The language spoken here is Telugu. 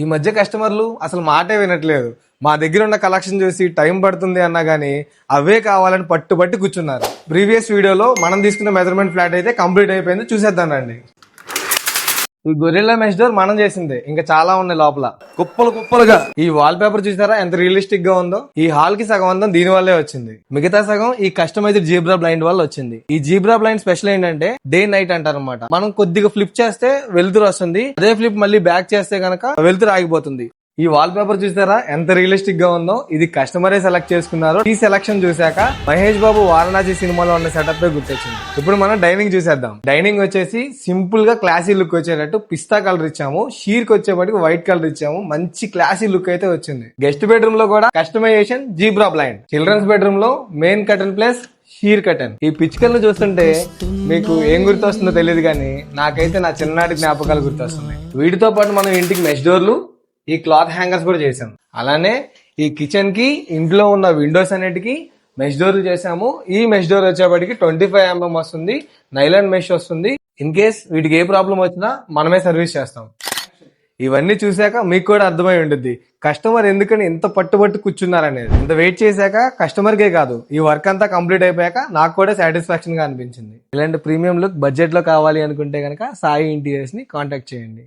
ఈ మధ్య కస్టమర్లు అసలు మాటే వినట్లేదు. మా దగ్గర ఉన్న కలెక్షన్ చూసి టైం పడుతుంది అన్నా గానీ అవే కావాలని పట్టుబట్టి కూర్చున్నారు. ప్రీవియస్ వీడియోలో మనం తీసుకున్న మెజర్మెంట్ ఫ్లాట్ అయితే కంప్లీట్ అయిపోయింది, చూసేద్దాం రండి. ఈ గొరిల్లా మెష్ డోర్ మనం చేసిందే, ఇంకా చాలా ఉన్నాయి లోపల కుప్పలు కుప్పలుగా. ఈ వాల్ పేపర్ చూసారా ఎంత రియలిస్టిక్ గా ఉందో. ఈ హాల్ కి సగం అందం దీని వల్లే వచ్చింది, మిగతా సగం ఈ కస్టమైజ్డ్ జీబ్రా బ్లైండ్ వల్ల వచ్చింది. ఈ జీబ్రా బ్లైండ్ స్పెషల్ ఏంటంటే డే నైట్ అంటారు అనమాట. మనం కొద్దిగా ఫ్లిప్ చేస్తే వెలుతురు వస్తుంది, అదే ఫ్లిప్ మళ్ళీ బ్యాక్ చేస్తే గనక వెలుతురు ఆగిపోతుంది. ఈ వాల్ పేపర్ చూసారా ఎంత రియలిస్టిక్ గా ఉందో. ఇది కస్టమరే సెలెక్ట్ చేసుకున్నారు. ఈ సెలక్షన్ చూసాక మహేష్ బాబు వారణాసి సినిమాలో ఉన్న సెటప్ గుర్తొచ్చింది. ఇప్పుడు మనం డైనింగ్ చూసేద్దాం. డైనింగ్ వచ్చేసి సింపుల్ గా క్లాసీ లుక్ వచ్చేటట్టు పిస్తా కలర్ ఇచ్చాము, షీర్ కి వచ్చేపటికి వైట్ కలర్ ఇచ్చాము. మంచి క్లాసీ లుక్ అయితే వచ్చింది. గెస్ట్ బెడ్రూమ్ లో కూడా customization zebra blind. Children's bedroom లో main curtain plus sheer curtain. ఈ పిచ్చుకలను చూస్తుంటే మీకు ఏం గుర్తొస్తుందో తెలియదు కానీ నాకైతే నా చిన్ననాటి జ్ఞాపకాలు గుర్తొస్తున్నాయి. వీటితో పాటు మనం ఇంటికి మెష్ డోర్లు, ఈ క్లాత్ హ్యాంగర్స్ కూడా చేసాం. అలానే ఈ కిచెన్ కి ఇంట్లో ఉన్న విండోస్ అన్నిటికీ మెష్ డోర్ చేసాము. ఈ మెష్ డోర్ వచ్చేప్పటికి 25mm వస్తుంది, నైలాన్ మెష్ వస్తుంది. ఇన్ కేస్ వీటికి ఏ ప్రాబ్లం వచ్చినా మనమే సర్వీస్ చేస్తాం. ఇవన్నీ చూసాక మీకు కూడా అర్థమై ఉంటుంది కస్టమర్ ఎందుకని ఎంత పట్టుబట్టు కూర్చున్నారనేది. ఇంత వెయిట్ చేశాక కస్టమర్ కే కాదు, ఈ వర్క్ అంతా కంప్లీట్ అయిపోయాక నాకు కూడా సాటిస్ఫాక్షన్ గా అనిపించింది. ఇలాంటి ప్రీమియం లుక్ బడ్జెట్ లో కావాలి అనుకుంటే కనుక సాయి ఇంటీరియర్స్ ని కాంటాక్ట్ చేయండి.